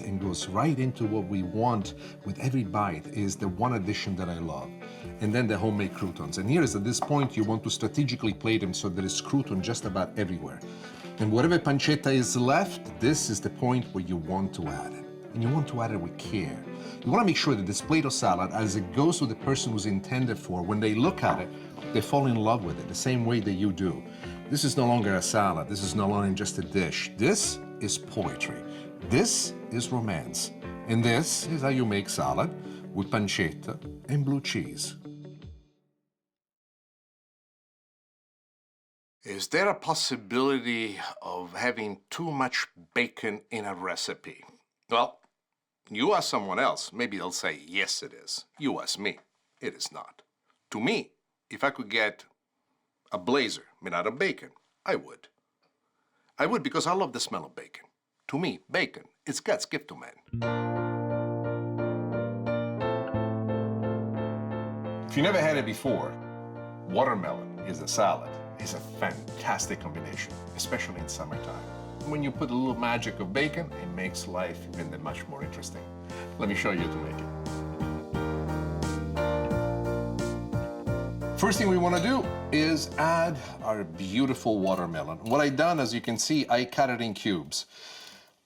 and goes right into what we want with every bite is the one addition that I love. And then the homemade croutons. And here is at this point, you want to strategically plate them so there is crouton just about everywhere. And whatever pancetta is left, this is the point where you want to add it. And you want to add it with care. You want to make sure that this plate of salad, as it goes to the person who's intended for, when they look at it, they fall in love with it the same way that you do. This is no longer a salad. This is no longer just a dish. This is poetry. This is romance. And this is how you make salad with pancetta and blue cheese. Is there a possibility of having too much bacon in a recipe? Well, you ask someone else, maybe they'll say, yes, it is. You ask me, it is not. To me, if I could get a blazer made out of bacon, I would. I would because I love the smell of bacon. To me, bacon is God's gift to man. If you never had it before, watermelon is a salad. It's a fantastic combination, especially in summertime. When you put a little magic of bacon, it makes life even that much more interesting. Let me show you to make it. First thing we want to do is add our beautiful watermelon. What I've done, as you can see, I cut it in cubes.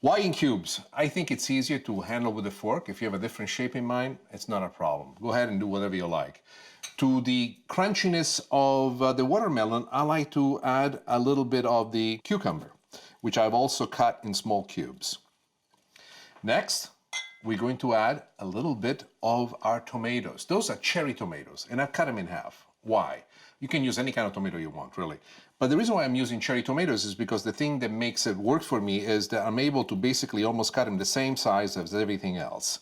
Why in cubes? I think it's easier to handle with a fork. If you have a different shape in mind, it's not a problem. Go ahead and do whatever you like. To the crunchiness of the watermelon, I like to add a little bit of the cucumber, which I've also cut in small cubes. Next, we're going to add a little bit of our tomatoes. Those are cherry tomatoes, and I've cut them in half. Why? You can use any kind of tomato you want, really. But the reason why I'm using cherry tomatoes is because the thing that makes it work for me is that I'm able to basically almost cut them the same size as everything else.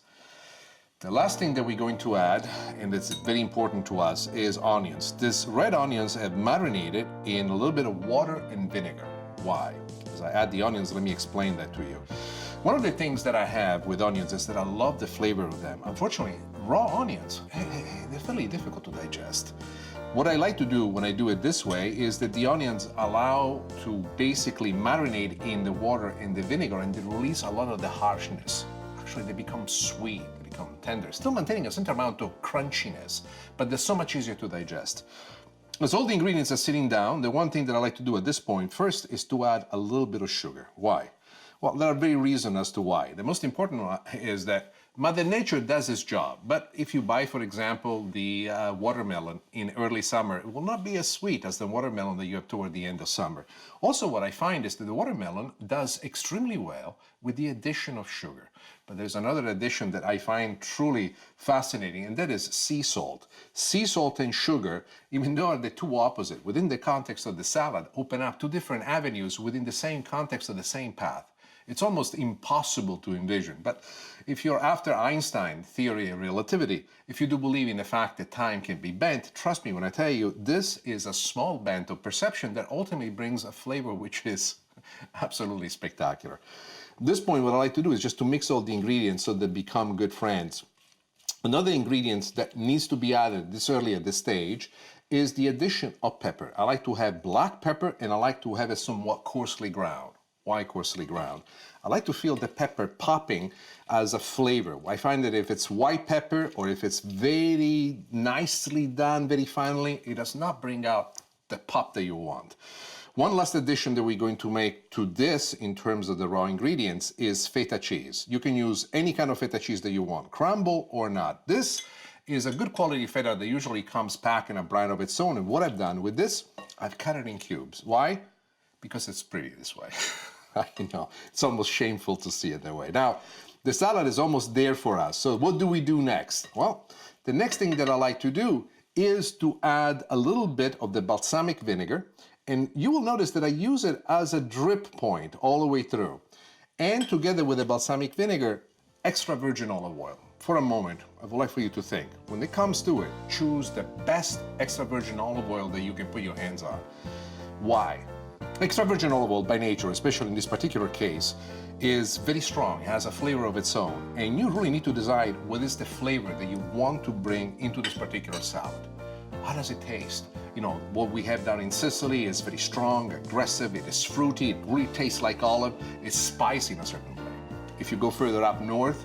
The last thing that we're going to add, and it's very important to us, is onions. These red onions have marinated in a little bit of water and vinegar. Why? As I add the onions, let me explain that to you. One of the things that I have with onions is that I love the flavor of them. Unfortunately, raw onions, they're fairly difficult to digest. What I like to do when I do it this way is that the onions allow to basically marinate in the water and the vinegar, and they release a lot of the harshness. Actually, they become sweet, they become tender, still maintaining a certain amount of crunchiness, but they're so much easier to digest. As all the ingredients are sitting down, the one thing that I like to do at this point first is to add a little bit of sugar. Why? Well, there are very reasons as to why. The most important one is that Mother Nature does its job, but if you buy, for example, the watermelon in early summer, it will not be as sweet as the watermelon that you have toward the end of summer. Also, what I find is that the watermelon does extremely well with the addition of sugar. But there's another addition that I find truly fascinating, and that is sea salt. Sea salt and sugar, even though they're two opposite, within the context of the salad, open up two different avenues within the same context of the same path. It's almost impossible to envision. But if you're after Einstein theory of relativity, if you do believe in the fact that time can be bent, trust me when I tell you, this is a small bent of perception that ultimately brings a flavor which is absolutely spectacular. At this point, what I like to do is just to mix all the ingredients so they become good friends. Another ingredient that needs to be added this early at this stage is the addition of pepper. I like to have black pepper, and I like to have it somewhat coarsely ground. Why coarsely ground? I like to feel the pepper popping as a flavor. I find that if it's white pepper or if it's very nicely done, very finely, it does not bring out the pop that you want. One last addition that we're going to make to this in terms of the raw ingredients is feta cheese. You can use any kind of feta cheese that you want, crumble or not. This is a good quality feta that usually comes packed in a brand of its own. And what I've done with this, I've cut it in cubes. Why? Because it's pretty this way. I know, it's almost shameful to see it that way. Now, the salad is almost there for us. So what do we do next? Well, the next thing that I like to do is to add a little bit of the balsamic vinegar. And you will notice that I use it as a drip point all the way through. And together with the balsamic vinegar, extra virgin olive oil. For a moment, I would like for you to think, when it comes to it, choose the best extra virgin olive oil that you can put your hands on. Why? Extra virgin olive oil by nature, especially in this particular case, is very strong. It has a flavor of its own. And you really need to decide what is the flavor that you want to bring into this particular salad. How does it taste? You know, what we have down in Sicily is very strong, aggressive, it is fruity, it really tastes like olive, it's spicy in a certain way. If you go further up north,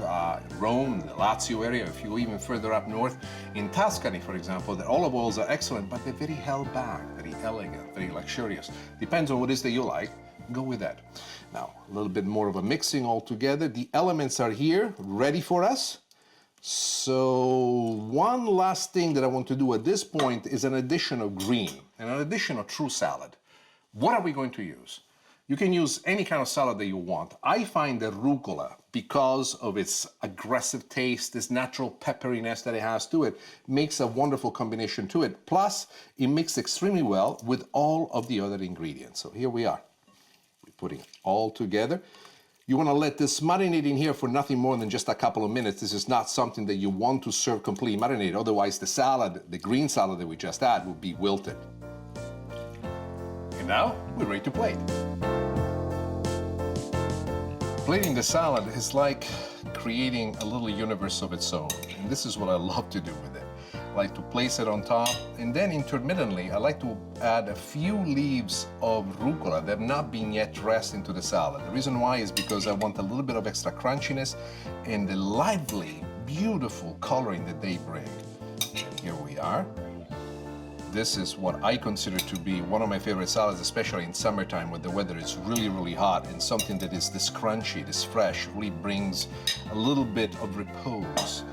Rome, the Lazio area, if you go even further up north, in Tuscany, for example, the olive oils are excellent, but they're very held back, very elegant, very luxurious. Depends on what it is that you like. Go with that. Now, a little bit more of a mixing all together. The elements are here, ready for us. So one last thing that I want to do at this point is an addition of green and an addition of true salad. What are we going to use? You can use any kind of salad that you want. I find the rucola, because of its aggressive taste, this natural pepperiness that it has to it, makes a wonderful combination to it. Plus, it mixes extremely well with all of the other ingredients. So here we are. We're putting it all together. You want to let this marinate in here for nothing more than just a couple of minutes. This is not something that you want to serve completely marinated. Otherwise, the salad, the green salad that we just had, will be wilted. And now, we're ready to plate. Plating the salad is like creating a little universe of its own. And this is what I love to do with it. I like to place it on top, and then intermittently, I like to add a few leaves of rucola that have not been yet dressed into the salad. The reason why is because I want a little bit of extra crunchiness and the lively, beautiful coloring that they bring. And here we are. This is what I consider to be one of my favorite salads, especially in summertime when the weather is really, really hot, and something that is this crunchy, this fresh, really brings a little bit of repose.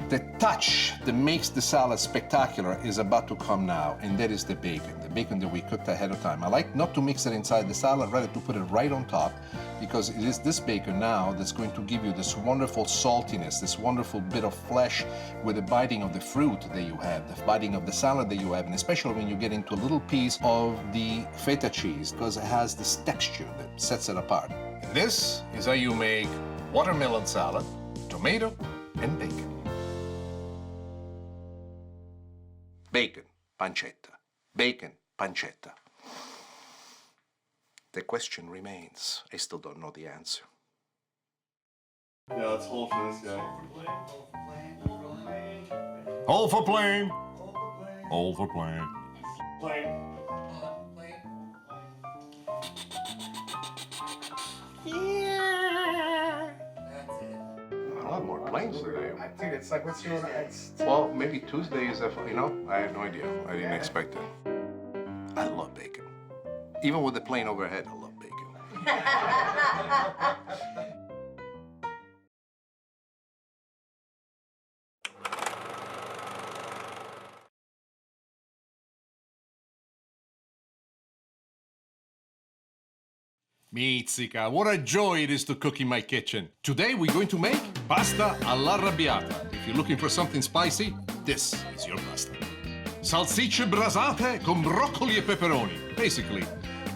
The touch that makes the salad spectacular is about to come now, and that is the bacon that we cooked ahead of time. I like not to mix it inside the salad, rather to put it right on top, because it is this bacon now that's going to give you this wonderful saltiness, this wonderful bit of flesh with the biting of the fruit that you have, the biting of the salad that you have, and especially when you get into a little piece of the feta cheese, because it has this texture that sets it apart. And this is how you make watermelon salad, tomato, and bacon. Bacon, pancetta. Bacon, pancetta. The question remains. I still don't know the answer. Yeah, let's hold for this guy. Hold for plane. Hold for plane. Plane. A lot more planes today. Dude, it's like, what's your next? Well, maybe Tuesday is, I had no idea. I didn't expect it. I love bacon. Even with the plane overhead, I love bacon. Mizzica, what a joy it is to cook in my kitchen. Today we're going to make pasta all'arrabbiata. If you're looking for something spicy, this is your pasta. Salsicce brasate con broccoli e pepperoni. Basically,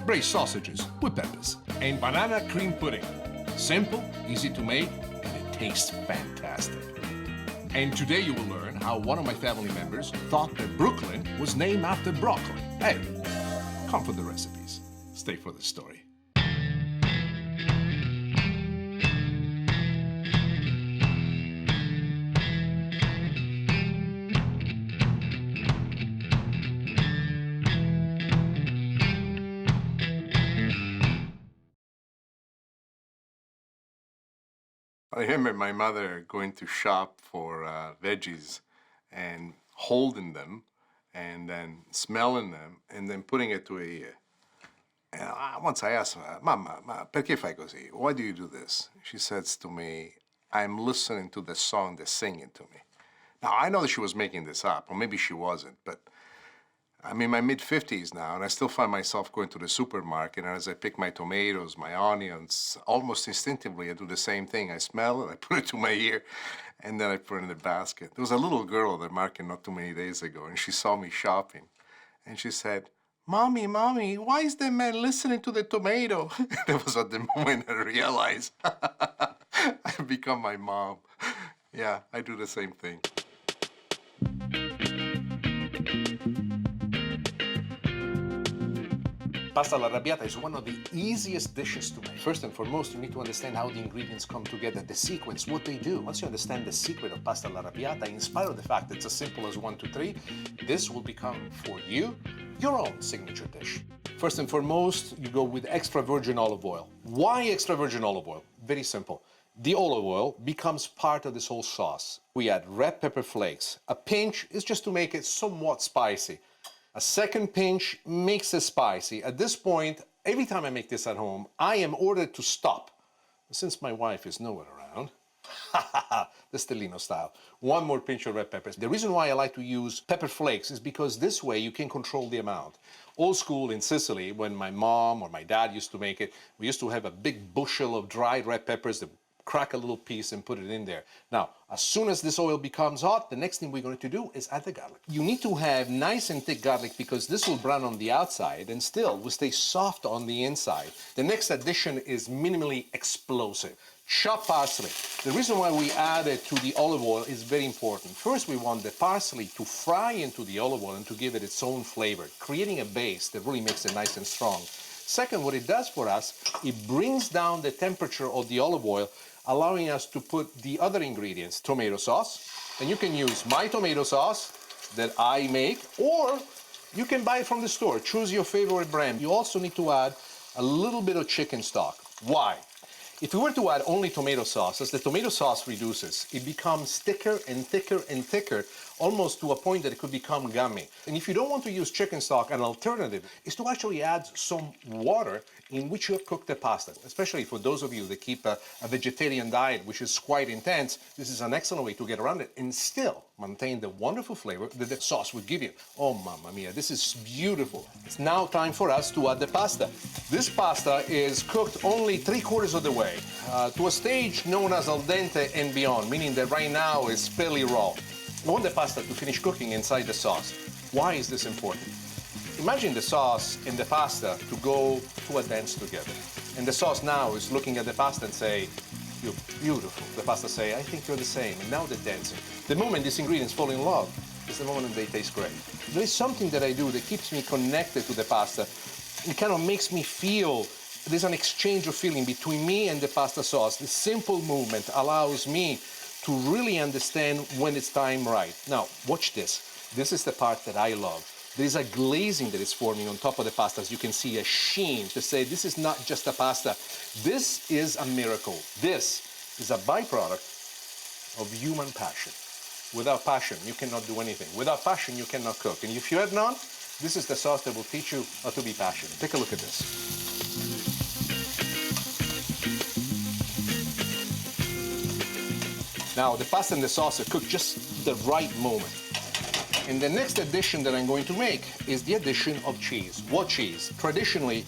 braised sausages with peppers. And banana cream pudding. Simple, easy to make, and it tastes fantastic. And today you will learn how one of my family members thought that Brooklyn was named after broccoli. Hey, come for the recipes. Stay for the story. I remember my mother going to shop for veggies and holding them and then smelling them and then putting it to a ear. And once I asked her, Mamma, perché fai così? Why do you do this? She says to me, I'm listening to the song they're singing to me. Now, I know that she was making this up, or maybe she wasn't, but I'm in my mid-50s now, and I still find myself going to the supermarket, and as I pick my tomatoes, my onions, almost instinctively I do the same thing. I smell it, I put it to my ear, and then I put it in the basket. There was a little girl at the market not too many days ago, and she saw me shopping, and she said, Mommy, why is the man listening to the tomato? That was at the moment I realized I've become my mom. Yeah, I do the same thing. Pasta all'arrabbiata is one of the easiest dishes to make. First and foremost, you need to understand how the ingredients come together, the sequence, what they do. Once you understand the secret of pasta all'arrabbiata, in spite of the fact that it's as simple as 1, 2, 3, this will become, for you, your own signature dish. First and foremost, you go with extra virgin olive oil. Why extra virgin olive oil? very simple. The olive oil becomes part of this whole sauce. We add red pepper flakes. A pinch is just to make it somewhat spicy. A second pinch makes it spicy. At this point, every time I make this at home, I am ordered to stop. Since my wife is nowhere around, the Stellino style. One more pinch of red peppers. The reason why I like to use pepper flakes is because this way you can control the amount. Old school in Sicily, when my mom or my dad used to make it, we used to have a big bushel of dried red peppers that crack a little piece and put it in there. Now, as soon as this oil becomes hot, the next thing we're going to do is add the garlic. You need to have nice and thick garlic because this will brown on the outside and still will stay soft on the inside. The next addition is minimally explosive. Chopped parsley. The reason why we add it to the olive oil is very important. First, we want the parsley to fry into the olive oil and to give it its own flavor, creating a base that really makes it nice and strong. Second, what it does for us, it brings down the temperature of the olive oil, allowing us to put the other ingredients, tomato sauce, and you can use my tomato sauce that I make, or you can buy it from the store. Choose your favorite brand. You also need to add a little bit of chicken stock. Why? If we were to add only tomato sauce, as the tomato sauce reduces, it becomes thicker and thicker and thicker, almost to a point that it could become gummy. And if you don't want to use chicken stock, an alternative is to actually add some water in which you cook the pasta. Especially for those of you that keep a vegetarian diet, which is quite intense, this is an excellent way to get around it and still maintain the wonderful flavor that the sauce would give you. Oh, mamma mia, this is beautiful. It's now time for us to add the pasta. This pasta is cooked only 3/4 of the way, to a stage known as al dente and beyond, meaning that right now it's fairly raw. We want the pasta to finish cooking inside the sauce. Why is this important? Imagine the sauce and the pasta to go to a dance together. And the sauce now is looking at the pasta and say, "You're beautiful." The pasta say, "I think you're the same." And now they're dancing. The moment these ingredients fall in love is the moment they taste great. There is something that I do that keeps me connected to the pasta. It kind of makes me feel there's an exchange of feeling between me and the pasta sauce. This simple movement allows me to really understand when it's time right. Now, watch this. This is the part that I love. There is a glazing that is forming on top of the pasta. As you can see, a sheen to say this is not just a pasta. This is a miracle. This is a byproduct of human passion. Without passion, you cannot do anything. Without passion, you cannot cook. And if you have none, this is the sauce that will teach you how to be passionate. Take a look at this. Now, the pasta and the sauce are cooked just the right moment. And the next addition that I'm going to make is the addition of cheese. What cheese? Traditionally,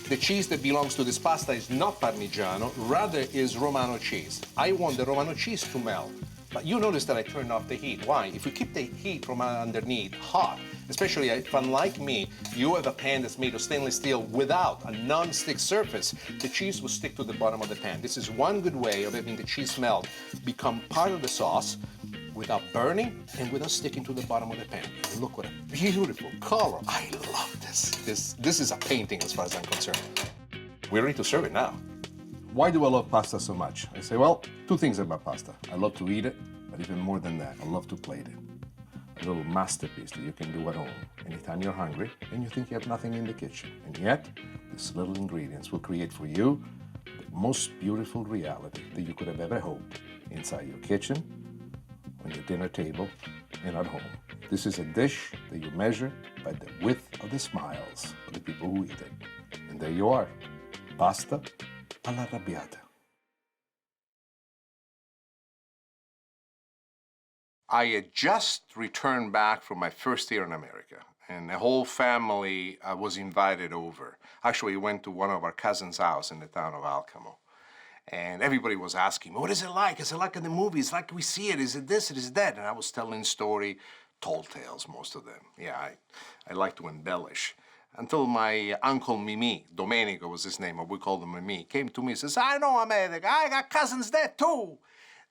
the cheese that belongs to this pasta is not Parmigiano, rather is Romano cheese. I want the Romano cheese to melt. But you notice that I turned off the heat. Why? If we keep the heat from underneath hot, especially if, unlike me, you have a pan that's made of stainless steel without a non-stick surface, the cheese will stick to the bottom of the pan. This is one good way of having the cheese melt, become part of the sauce without burning and without sticking to the bottom of the pan. And look what a beautiful color. I love this. This is a painting as far as I'm concerned. We're ready to serve it now. Why do I love pasta so much? I say, well, two things about pasta. I love to eat it, but even more than that, I love to plate it. A little masterpiece that you can do at home anytime you're hungry and you think you have nothing in the kitchen. And yet, these little ingredients will create for you the most beautiful reality that you could have ever hoped inside your kitchen, on your dinner table, and at home. This is a dish that you measure by the width of the smiles of the people who eat it. And there you are, pasta all'arrabbiata. I had just returned back from my first year in America, and the whole family was invited over. Actually, we went to one of our cousins' house in the town of Alcamo. And everybody was asking me, what is it like? Is it like in the movies? Like we see it? Is it this? Is it that? And I was telling story, tall tales, most of them. Yeah, I like to embellish. Until my uncle Mimi, Domenico was his name, or we called him Mimi, came to me and says, I know America. I got cousins there too.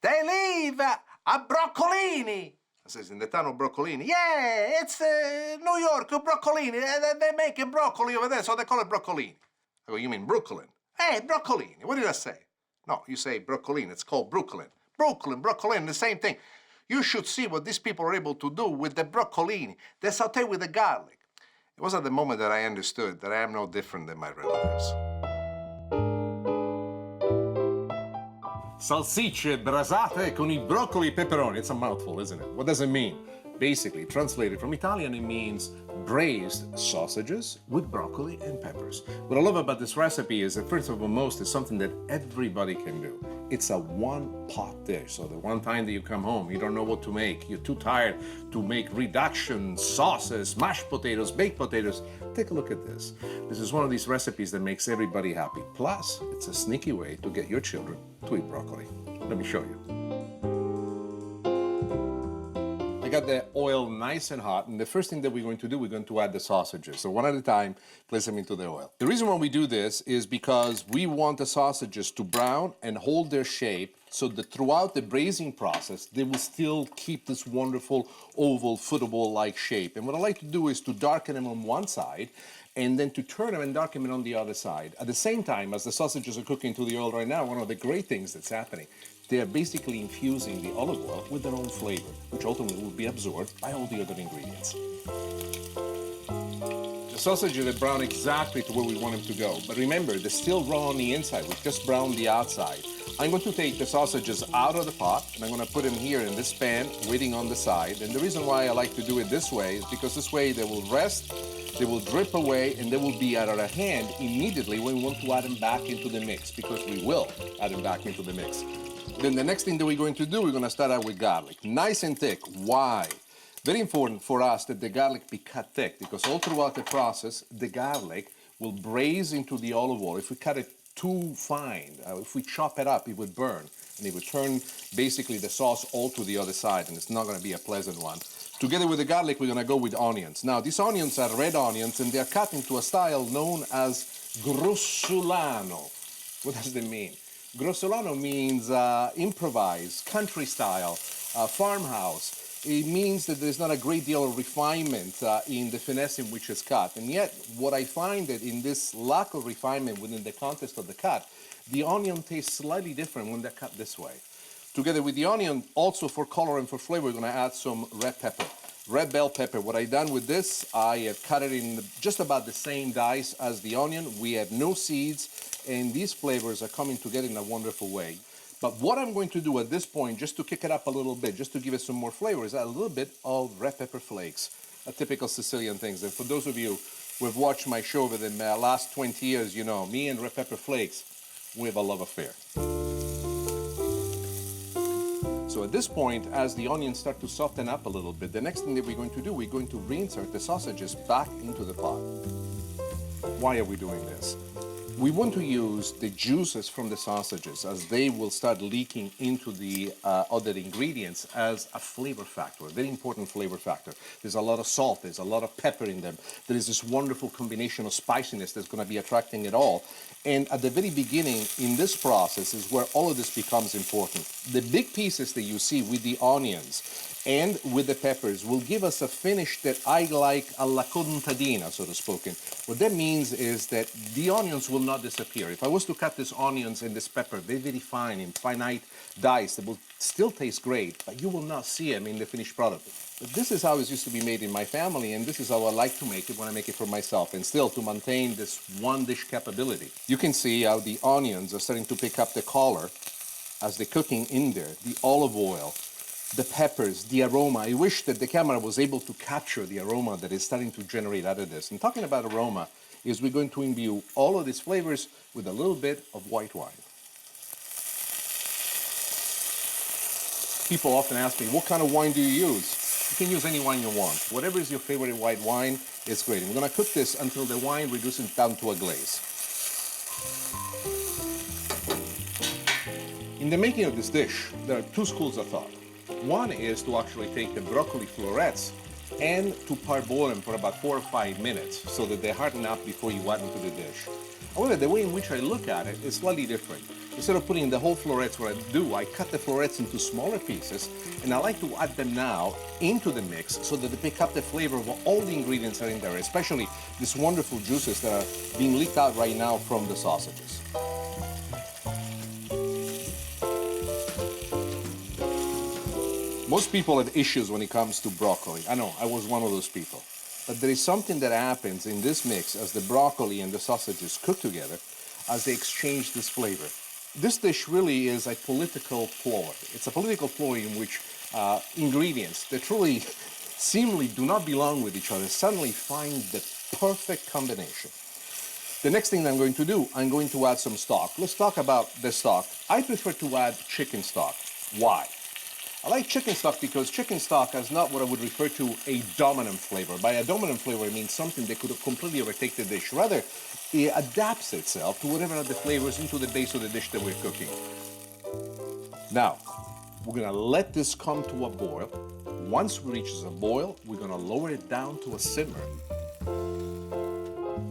They live at Broccolini. I says, in the town of Broccolini? Yeah, it's New York, Broccolini. They make broccoli over there, so they call it Broccolini. I go, you mean Brooklyn? Hey, Broccolini. What did I say? No, you say Brooklyn. It's called Brooklyn. Brooklyn, Broccolini, the same thing. You should see what these people are able to do with the broccolini. They saute with the garlic. It was at the moment that I understood that I am no different than my relatives. Salsicce brasate con I broccoli e pepperoni. It's a mouthful, isn't it? What does it mean? Basically, translated from Italian, it means braised sausages with broccoli and peppers. What I love about this recipe is that first of all, most is something that everybody can do. It's a one-pot dish. So the one time that you come home, you don't know what to make, you're too tired to make reductions, sauces, mashed potatoes, baked potatoes, take a look at this. This is one of these recipes that makes everybody happy. Plus, it's a sneaky way to get your children to eat broccoli. Let me show you. I got the oil nice and hot, and the first thing that we're going to do, we're going to add the sausages. So one at a time, place them into the oil. The reason why we do this is because we want the sausages to brown and hold their shape so that throughout the braising process, they will still keep this wonderful oval, football-like shape. And what I like to do is to darken them on one side and then to turn them and darken them on the other side. At the same time, as the sausages are cooking to the oil right now, one of the great things that's happening, they are basically infusing the olive oil with their own flavor, which ultimately will be absorbed by all the other ingredients. The sausages are brown exactly to where we want them to go. But remember, they're still raw on the inside. We've just browned the outside. I'm going to take the sausages out of the pot, and I'm going to put them here in this pan, waiting on the side. And the reason why I like to do it this way is because this way they will rest, they will drip away, and they will be out of our hand immediately when we want to add them back into the mix, because we will add them back into the mix. Then the next thing that we're going to do, we're going to start out with garlic. Nice and thick. Why? Very important for us that the garlic be cut thick, because all throughout the process, the garlic will braise into the olive oil. If we cut it too fine, if we chop it up, it would burn, and it would turn basically the sauce all to the other side, and it's not going to be a pleasant one. Together with the garlic, we're going to go with onions. Now, these onions are red onions, and they're cut into a style known as grossolano. What does that mean? Grossolano means improvised, country style, farmhouse. It means that there's not a great deal of refinement in the finesse in which it's cut. And yet, what I find that in this lack of refinement within the context of the cut, the onion tastes slightly different when they're cut this way. Together with the onion, also for color and for flavor, we're going to add some red pepper. Red bell pepper. What I've done with this, I have cut it in just about the same dice as the onion. We have no seeds, and these flavors are coming together in a wonderful way. But what I'm going to do at this point, just to kick it up a little bit, just to give it some more flavor, is add a little bit of red pepper flakes, a typical Sicilian thing. And for those of you who have watched my show over the last 20 years, you know, me and red pepper flakes, we have a love affair. So at this point, as the onions start to soften up a little bit, the next thing that we're going to do, we're going to reinsert the sausages back into the pot. Why are we doing this? We want to use the juices from the sausages as they will start leaking into the other ingredients as a flavor factor, a very important flavor factor. There's a lot of salt, there's a lot of pepper in them. There is this wonderful combination of spiciness that's going to be attracting it all. And at the very beginning in this process is where all of this becomes important. The big pieces that you see with the onions and with the peppers will give us a finish that I like alla contadina, so to speak. What that means is that the onions will not disappear. If I was to cut these onions and this pepper very, very fine in finite dice, they will still taste great, but you will not see them in the finished product. But this is how it used to be made in my family, and this is how I like to make it when I make it for myself, and still to maintain this one dish capability. You can see how the onions are starting to pick up the color as they're cooking in there, the olive oil, the peppers, the aroma. I wish that the camera was able to capture the aroma that is starting to generate out of this. And talking about aroma, is we're going to imbue all of these flavors with a little bit of white wine. People often ask me, what kind of wine do you use? You can use any wine you want. Whatever is your favorite white wine, it's great. And we're going to cook this until the wine reduces down to a glaze. In the making of this dish, there are two schools of thought. One is to actually take the broccoli florets and to parboil them for about 4 or 5 minutes so that they harden up before you add them to the dish. However, the way in which I look at it is slightly different. Instead of putting the whole florets, what I do, I cut the florets into smaller pieces, and I like to add them now into the mix so that they pick up the flavor of all the ingredients that are in there, especially these wonderful juices that are being leaked out right now from the sausages. Most people have issues when it comes to broccoli. I know, I was one of those people. But there is something that happens in this mix as the broccoli and the sausages cook together as they exchange this flavor. This dish really is a political ploy. It's a political ploy in which ingredients that truly seemingly do not belong with each other suddenly find the perfect combination. The next thing I'm going to do, I'm going to add some stock. Let's talk about the stock. I prefer to add chicken stock. Why? I like chicken stock because chicken stock has not what I would refer to a dominant flavor. By a dominant flavor, I mean something that could completely overtake the dish. Rather, it adapts itself to whatever other flavors into the base of the dish that we're cooking. Now, we're gonna let this come to a boil. Once it reaches a boil, we're gonna lower it down to a simmer.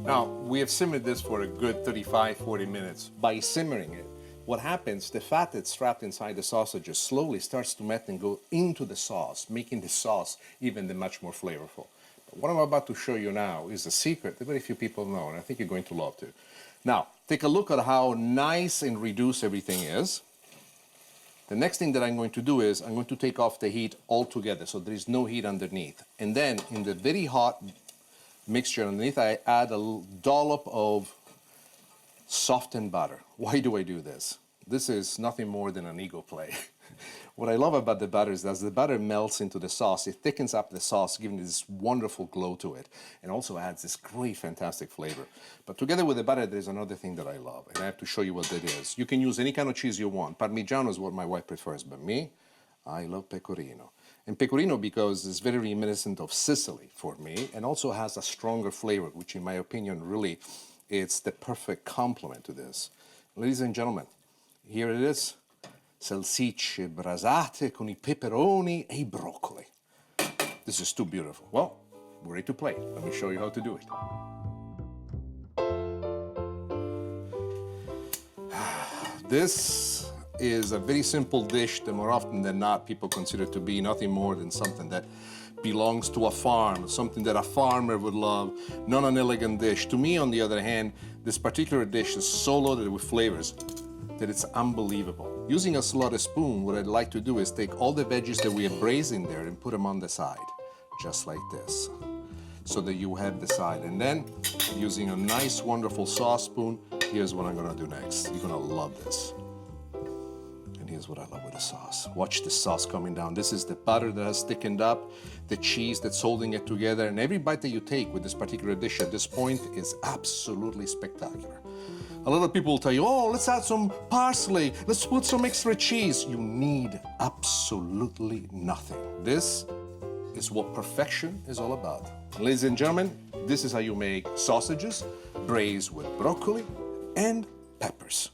Now, we have simmered this for a good 35, 40 minutes. By simmering it, what happens, the fat that's trapped inside the sausages slowly starts to melt and go into the sauce, making the sauce even much more flavorful. But what I'm about to show you now is a secret that very few people know, and I think you're going to love to. Now, take a look at how nice and reduced everything is. The next thing that I'm going to do is I'm going to take off the heat altogether, so there is no heat underneath. And then in the very hot mixture underneath, I add a dollop of softened butter. Why do I do this? This is nothing more than an ego play. What I love about the butter is that as the butter melts into the sauce, it thickens up the sauce, giving this wonderful glow to it, and also adds this great, fantastic flavor. But together with the butter, there's another thing that I love, and I have to show you what that is. You can use any kind of cheese you want. Parmigiano is what my wife prefers, but me, I love pecorino. And pecorino because it's very reminiscent of Sicily for me, and also has a stronger flavor, which in my opinion, really, it's the perfect complement to this. Ladies and gentlemen, here it is. Salsicce brasate con I peperoni e I broccoli. This is too beautiful. Well, we're ready to play. Let me show you how to do it. This is a very simple dish that more often than not people consider to be nothing more than something that belongs to a farm, something that a farmer would love, not an elegant dish. To me, on the other hand, this particular dish is so loaded with flavors that it's unbelievable. Using a slaughter spoon, what I'd like to do is take all the veggies that we have braised in there and put them on the side, just like this, so that you have the side. And then, using a nice, wonderful sauce spoon, here's what I'm gonna do next. You're gonna love this. And here's what I love with the sauce. Watch the sauce coming down. This is the butter that has thickened up, the cheese that's holding it together, and every bite that you take with this particular dish at this point is absolutely spectacular. A lot of people will tell you, oh, let's add some parsley, let's put some extra cheese. You need absolutely nothing. This is what perfection is all about. Ladies and gentlemen, this is how you make sausages braised with broccoli and peppers.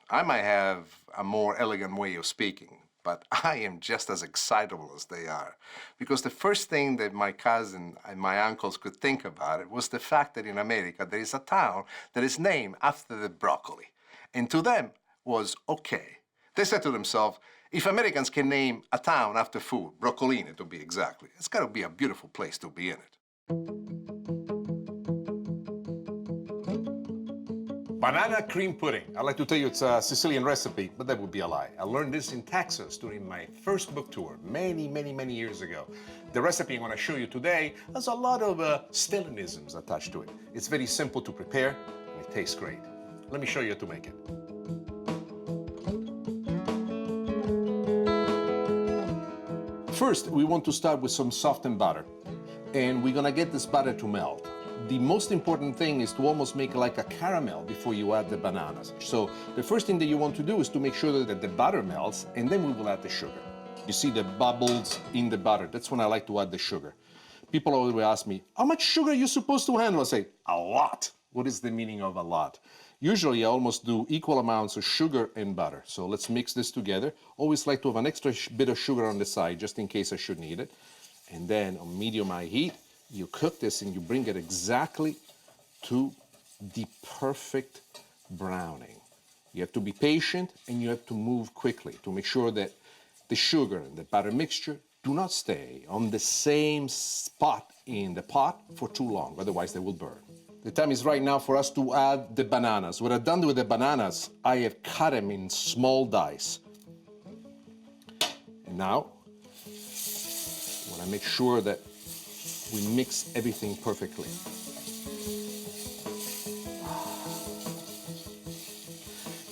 I might have a more elegant way of speaking, but I am just as excitable as they are. Because the first thing that my cousin and my uncles could think about it was the fact that in America there is a town that is named after the broccoli. And to them was okay. They said to themselves, if Americans can name a town after food, broccolini to be exactly, it's gotta be a beautiful place to be in it. Banana cream pudding. I'd like to tell you it's a Sicilian recipe, but that would be a lie. I learned this in Texas during my first book tour many years ago. The recipe I'm going to show you today has a lot of Stalinisms attached to it. It's very simple to prepare, and it tastes great. Let me show you how to make it. First, we want to start with some softened butter, and we're going to get this butter to melt. The most important thing is to almost make like a caramel before you add the bananas. So the first thing that you want to do is to make sure that the butter melts, and then we will add the sugar. You see the bubbles in the butter. That's when I like to add the sugar. People always ask me, how much sugar are you supposed to handle? I say, a lot. What is the meaning of a lot? Usually I almost do equal amounts of sugar and butter. So let's mix this together. Always like to have an extra bit of sugar on the side, just in case I should need it. And then on medium high heat, you cook this and you bring it exactly to the perfect browning. You have to be patient and you have to move quickly to make sure that the sugar and the butter mixture do not stay on the same spot in the pot for too long, otherwise they will burn. The time is right now for us to add the bananas. What I've done with the bananas, I have cut them in small dice. And now, I want to make sure that we mix everything perfectly.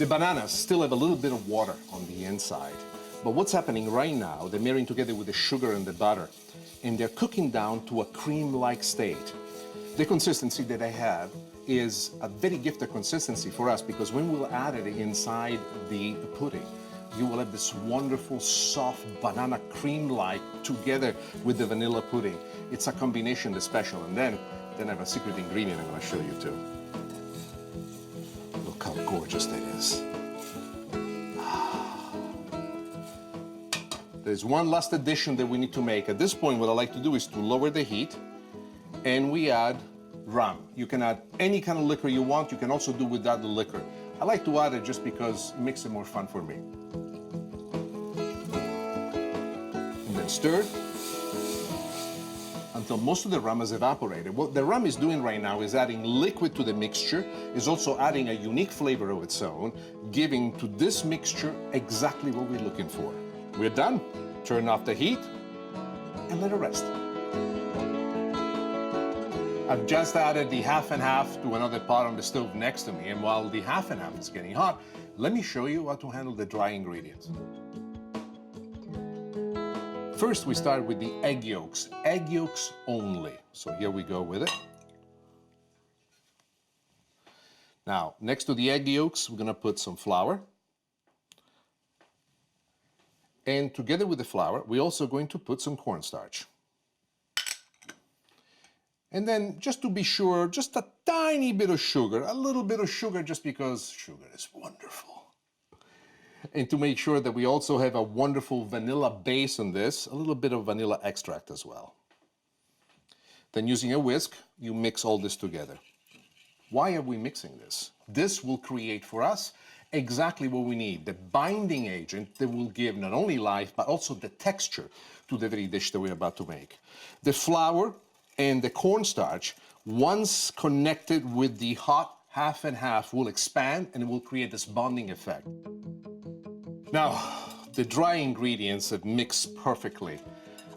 The bananas still have a little bit of water on the inside. But what's happening right now, they're marrying together with the sugar and the butter, and they're cooking down to a cream-like state. The consistency that I have is a very gifted consistency for us because when we'll add it inside the pudding, you will have this wonderful, soft banana cream-like together with the vanilla pudding. It's a combination that's special. And then I have a secret ingredient I'm going to show you too. Look how gorgeous that is. There's one last addition that we need to make. At this point, what I like to do is to lower the heat, and we add rum. You can add any kind of liquor you want. You can also do without the liquor. I like to add it just because it makes it more fun for me. And then stir until most of the rum is evaporated. What the rum is doing right now is adding liquid to the mixture, is also adding a unique flavor of its own, giving to this mixture exactly what we're looking for. We're done. Turn off the heat and let it rest. I've just added the half and half to another pot on the stove next to me, and while the half and half is getting hot, let me show you how to handle the dry ingredients. First, we start with the egg yolks only. So here we go with it. Now, next to the egg yolks, we're gonna put some flour. And together with the flour, we're also going to put some cornstarch. And then, just to be sure, just a tiny bit of sugar, a little bit of sugar just because sugar is wonderful. And to make sure that we also have a wonderful vanilla base on this, a little bit of vanilla extract as well. Then using a whisk, you mix all this together. Why are we mixing this? This will create for us exactly what we need, the binding agent that will give not only life, but also the texture to the very dish that we're about to make. The flour and the cornstarch, once connected with the hot half and half, will expand and it will create this bonding effect. Now, the dry ingredients have mixed perfectly.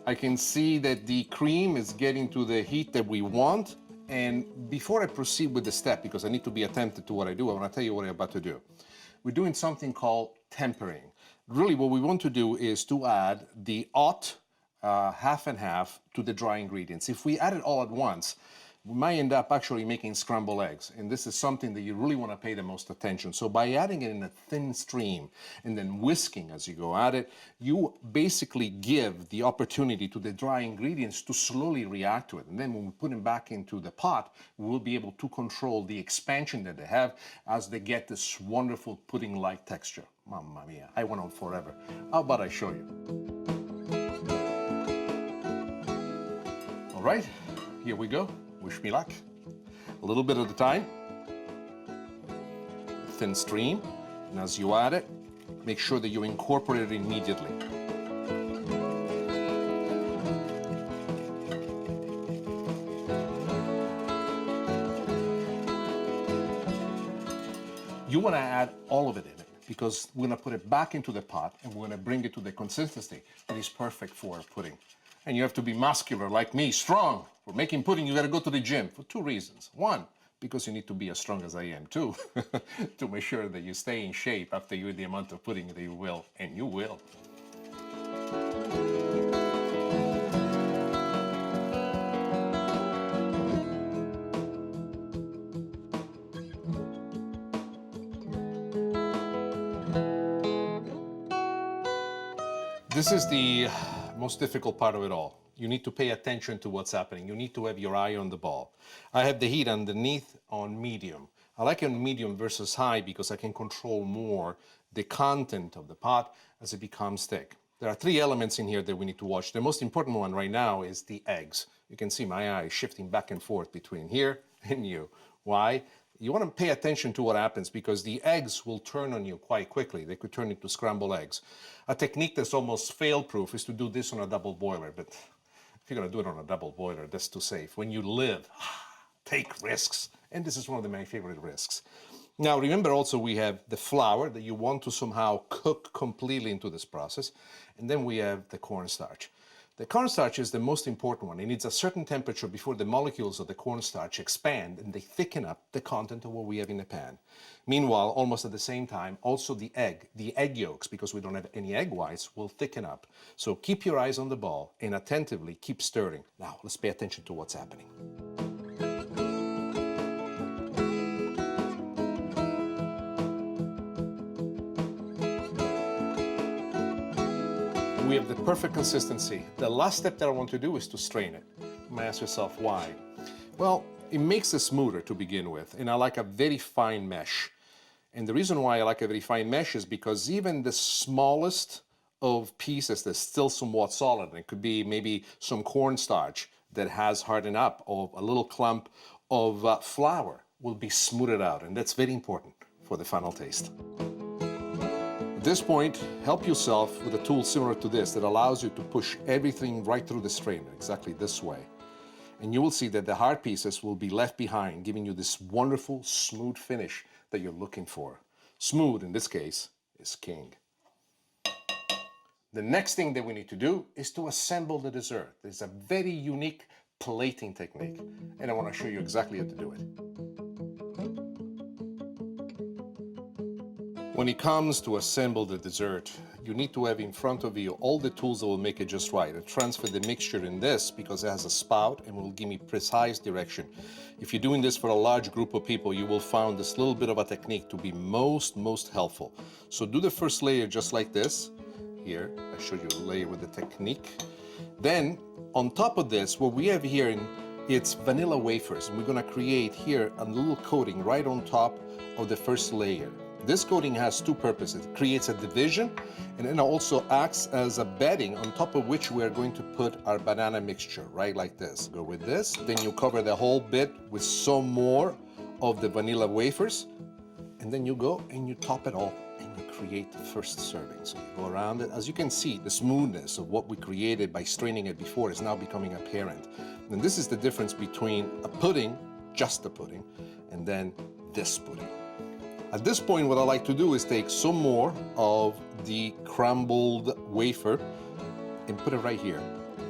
I can see that the cream is getting to the heat that we want. And before I proceed with the step, because I need to be attentive to what I do, I want to tell you what I'm about to do. We're doing something called tempering. Really, what we want to do is to add the hot half and half to the dry ingredients. If we add it all at once, we might end up actually making scrambled eggs. And this is something that you really want to pay the most attention. So by adding it in a thin stream and then whisking as you go at it, you basically give the opportunity to the dry ingredients to slowly react to it. And then when we put them back into the pot, we'll be able to control the expansion that they have as they get this wonderful pudding-like texture. Mamma mia, I went on forever. How about I show you? All right, here we go. Wish me luck. A little bit at a time. Thin stream. And as you add it, make sure that you incorporate it immediately. You want to add all of it in it because we're going to put it back into the pot and we're going to bring it to the consistency that is perfect for pudding. And you have to be muscular like me, strong. For making pudding, you got to go to the gym for two reasons. One, because you need to be as strong as I am. Two, to make sure that you stay in shape after you eat the amount of pudding that you will, and you will. This is the most difficult part of it all. You need to pay attention to what's happening. You need to have your eye on the ball. I have the heat underneath on medium. I like it on medium versus high because I can control more the content of the pot as it becomes thick. There are three elements in here that we need to watch. The most important one right now is the eggs. You can see my eye shifting back and forth between here and you. Why? You want to pay attention to what happens because the eggs will turn on you quite quickly. They could turn into scrambled eggs. A technique that's almost fail-proof is to do this on a double boiler, but if you're going to do it on a double boiler, that's too safe. When you live, take risks. And this is one of my favorite risks. Now, remember also we have the flour that you want to somehow cook completely into this process. And then we have the cornstarch. The cornstarch is the most important one. It needs a certain temperature before the molecules of the cornstarch expand and they thicken up the content of what we have in the pan. Meanwhile, almost at the same time, also the egg yolks, because we don't have any egg whites, will thicken up. So keep your eyes on the ball and attentively keep stirring. Now, let's pay attention to what's happening. We have the perfect consistency. The last step that I want to do is to strain it. You might ask yourself why. Well, it makes it smoother to begin with, and I like a very fine mesh. And the reason why I like a very fine mesh is because even the smallest of pieces that's still somewhat solid, and it could be maybe some cornstarch that has hardened up, or a little clump of flour, will be smoothed out, and that's very important for the final taste. At this point, help yourself with a tool similar to this that allows you to push everything right through the strainer, exactly this way. And you will see that the hard pieces will be left behind, giving you this wonderful, smooth finish that you're looking for. Smooth, in this case, is king. The next thing that we need to do is to assemble the dessert. There's a very unique plating technique, and I want to show you exactly how to do it. When it comes to assemble the dessert, you need to have in front of you all the tools that will make it just right. I transfer the mixture in this because it has a spout and will give me precise direction. If you're doing this for a large group of people, you will find this little bit of a technique to be most helpful. So do the first layer just like this. Here, I showed you a layer with the technique. Then, on top of this, what we have here, it's vanilla wafers. And we're gonna create here a little coating right on top of the first layer. This coating has two purposes. It creates a division, and then also acts as a bedding on top of which we are going to put our banana mixture, right like this. Go with this, then you cover the whole bit with some more of the vanilla wafers, and then you go and you top it all and you create the first serving. So you go around it. As you can see, the smoothness of what we created by straining it before is now becoming apparent. And this is the difference between a pudding, just a pudding, and then this pudding. At this point, what I like to do is take some more of the crumbled wafer and put it right here.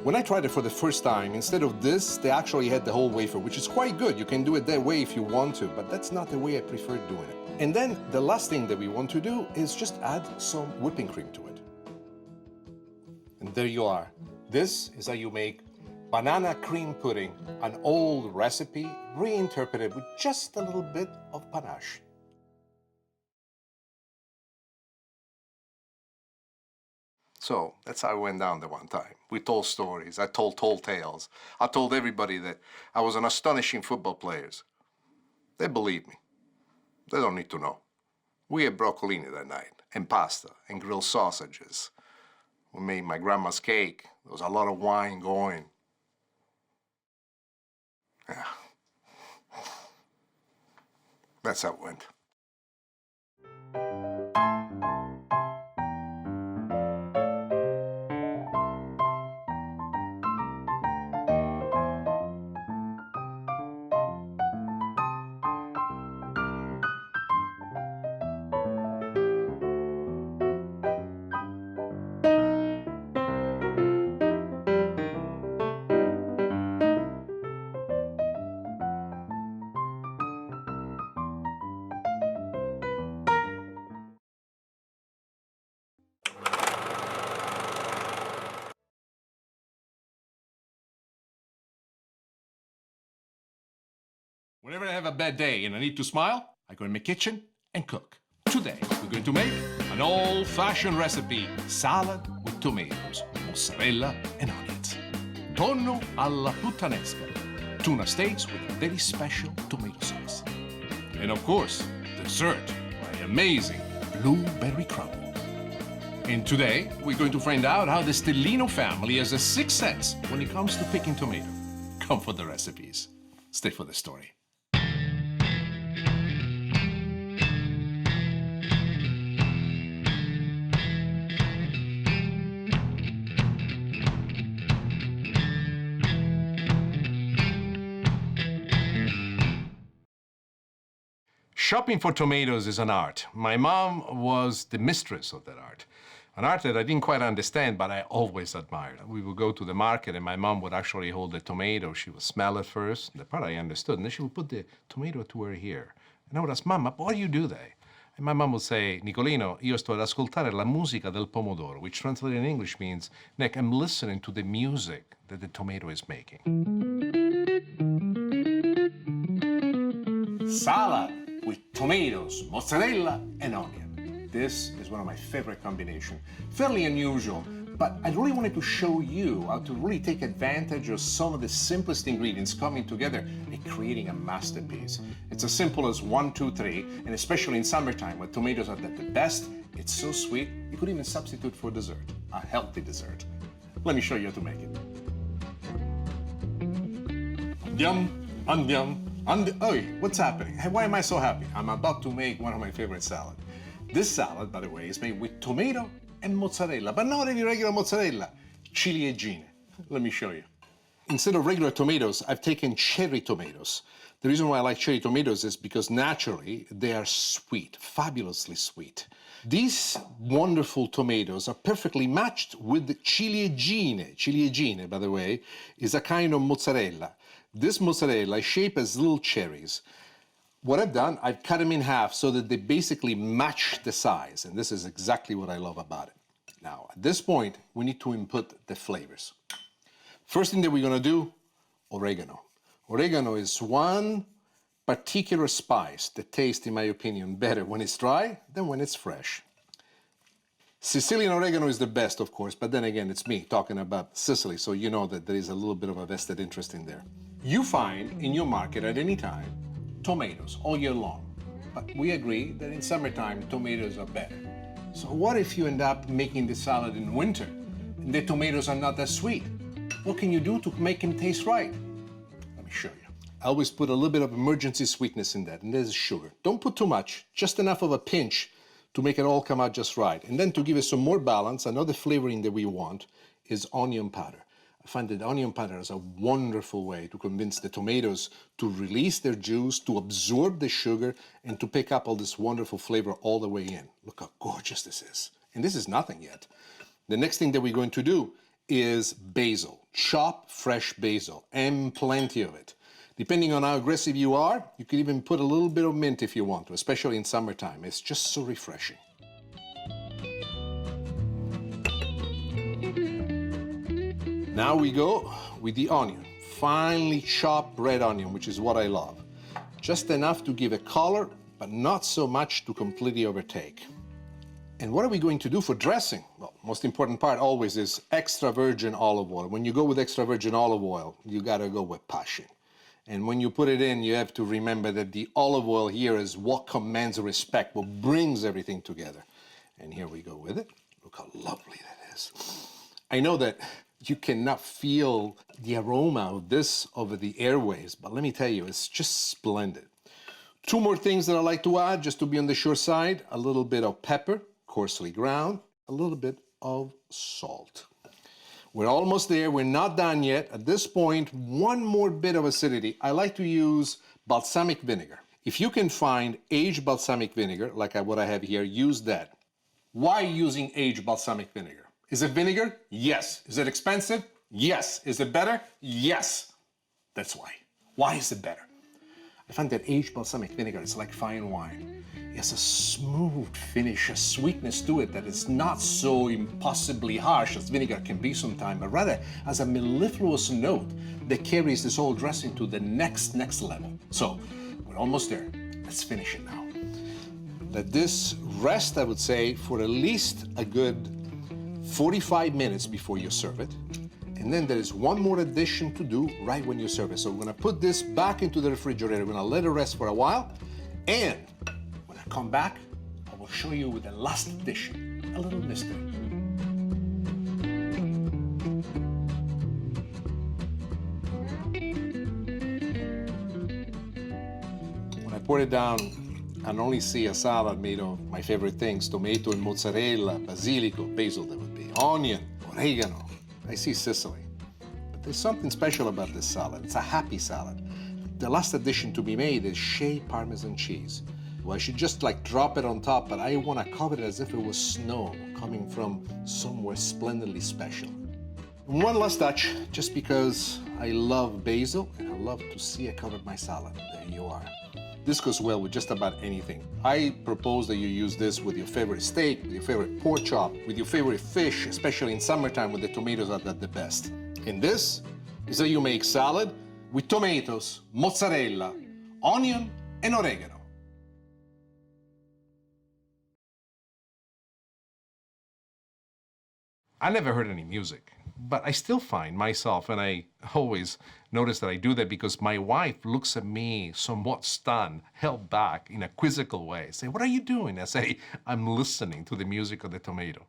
When I tried it for the first time, instead of this, they actually had the whole wafer, which is quite good. You can do it that way if you want to, but that's not the way I prefer doing it. And then the last thing that we want to do is just add some whipping cream to it. And there you are. This is how you make banana cream pudding, an old recipe reinterpreted with just a little bit of panache. So that's how I went down the one time. We told stories, I told tales. I told everybody that I was an astonishing football player. They believed me. They don't need to know. We had broccolini that night, and pasta, and grilled sausages. We made my grandma's cake. There was a lot of wine going. Yeah. That's how it went. Whenever I have a bad day and I need to smile, I go in my kitchen and cook. Today, we're going to make an old-fashioned recipe, salad with tomatoes, mozzarella and onions. Tonno alla puttanesca, tuna steaks with a very special tomato sauce. And of course, dessert, my amazing blueberry crumble. And today, we're going to find out how the Stellino family has a sixth sense when it comes to picking tomato. Come for the recipes. Stay for the story. Shopping for tomatoes is an art. My mom was the mistress of that art. An art that I didn't quite understand, but I always admired. We would go to the market and my mom would actually hold the tomato. She would smell it first, the part I understood, and then she would put the tomato to her ear. And I would ask, Mama, why do you do that? And my mom would say, Nicolino, io sto ad ascoltare la musica del pomodoro, which translated in English means, Nick, I'm listening to the music that the tomato is making. Salad with tomatoes, mozzarella, and onion. This is one of my favorite combinations. Fairly unusual, but I really wanted to show you how to really take advantage of some of the simplest ingredients coming together and creating a masterpiece. It's as simple as 1, 2, 3, and especially in summertime when tomatoes are at the best, it's so sweet, you could even substitute for dessert, a healthy dessert. Let me show you how to make it. Andiam. Oh, what's happening? Hey, why am I so happy? I'm about to make one of my favorite salads. This salad, by the way, is made with tomato and mozzarella, but not any regular mozzarella, ciliegine. Let me show you. Instead of regular tomatoes, I've taken cherry tomatoes. The reason why I like cherry tomatoes is because naturally they are sweet, fabulously sweet. These wonderful tomatoes are perfectly matched with the ciliegine. Ciliegine, by the way, is a kind of mozzarella. This mozzarella is shaped as little cherries. What I've done, I've cut them in half so that they basically match the size, and this is exactly what I love about it. Now, at this point, we need to input the flavors. First thing that we're gonna do, oregano. Oregano is one particular spice that tastes, in my opinion, better when it's dry than when it's fresh. Sicilian oregano is the best, of course, but then again, it's me talking about Sicily, so you know that there is a little bit of a vested interest in there. You find in your market at any time tomatoes all year long, but we agree that in summertime, tomatoes are better. So what if you end up making the salad in winter and the tomatoes are not that sweet? What can you do to make them taste right? Let me show you. I always put a little bit of emergency sweetness in that, and there's sugar. Don't put too much, just enough of a pinch to make it all come out just right. And then to give it some more balance, another flavoring that we want is onion powder. I find that onion powder is a wonderful way to convince the tomatoes to release their juice, to absorb the sugar, and to pick up all this wonderful flavor all the way in. Look how gorgeous this is. And this is nothing yet. The next thing that we're going to do is basil. Chop fresh basil, and plenty of it. Depending on how aggressive you are, you could even put a little bit of mint if you want to, especially in summertime. It's just so refreshing. Now we go with the onion. Finely chopped red onion, which is what I love. Just enough to give a color, but not so much to completely overtake. And what are we going to do for dressing? Well, most important part always is extra virgin olive oil. When you go with extra virgin olive oil, you gotta go with passion. And when you put it in, you have to remember that the olive oil here is what commands respect, what brings everything together. And here we go with it. Look how lovely that is. I know that you cannot feel the aroma of this over the airways, but let me tell you, it's just splendid. Two more things that I like to add, just to be on the sure side. A little bit of pepper, coarsely ground, a little bit of salt. We're almost there, we're not done yet. At this point, one more bit of acidity. I like to use balsamic vinegar. If you can find aged balsamic vinegar, like what I have here, use that. Why using aged balsamic vinegar? Is it vinegar? Yes. Is it expensive? Yes. Is it better? Yes. That's why. Why is it better? I find that aged balsamic vinegar is like fine wine. It has a smooth finish, a sweetness to it that is not so impossibly harsh as vinegar can be sometimes, but rather has a mellifluous note that carries this whole dressing to the next level. So, we're almost there. Let's finish it now. Let this rest, I would say, for at least a good 45 minutes before you serve it. And then there is one more addition to do right when you serve it. So we're gonna put this back into the refrigerator. We're gonna let it rest for a while. And when I come back, I will show you with the last addition, a little mystery. When I pour it down, I can only see a salad made of my favorite things, tomato and mozzarella, basilico, basil that would be, onion, oregano. I see Sicily. But there's something special about this salad. It's a happy salad. The last addition to be made is shea Parmesan cheese. Well, I should just like drop it on top, but I want to cover it as if it was snow coming from somewhere splendidly special. And one last touch, just because I love basil and I love to see it cover my salad. There you are. This goes well with just about anything. I propose that you use this with your favorite steak, with your favorite pork chop, with your favorite fish, especially in summertime when the tomatoes are at the best. And this is how you make salad with tomatoes, mozzarella, onion, and oregano. I never heard any music, but I still find myself, and I always notice that I do that because my wife looks at me somewhat stunned, held back in a quizzical way. Say, what are you doing? I say, I'm listening to the music of the tomato.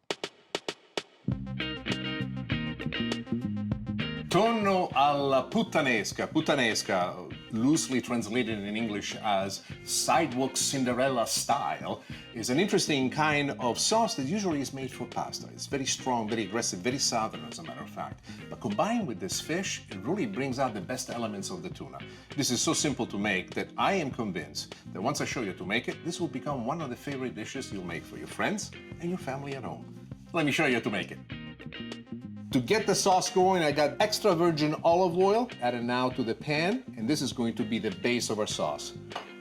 Tonno alla puttanesca. Puttanesca, loosely translated in English as sidewalk Cinderella style, is an interesting kind of sauce that usually is made for pasta. It's very strong, very aggressive, very southern as a matter of fact. But combined with this fish, it really brings out the best elements of the tuna. This is so simple to make that I am convinced that once I show you to make it, this will become one of the favorite dishes you'll make for your friends and your family at home. Let me show you how to make it. To get the sauce going, I got extra virgin olive oil added now to the pan, and this is going to be the base of our sauce.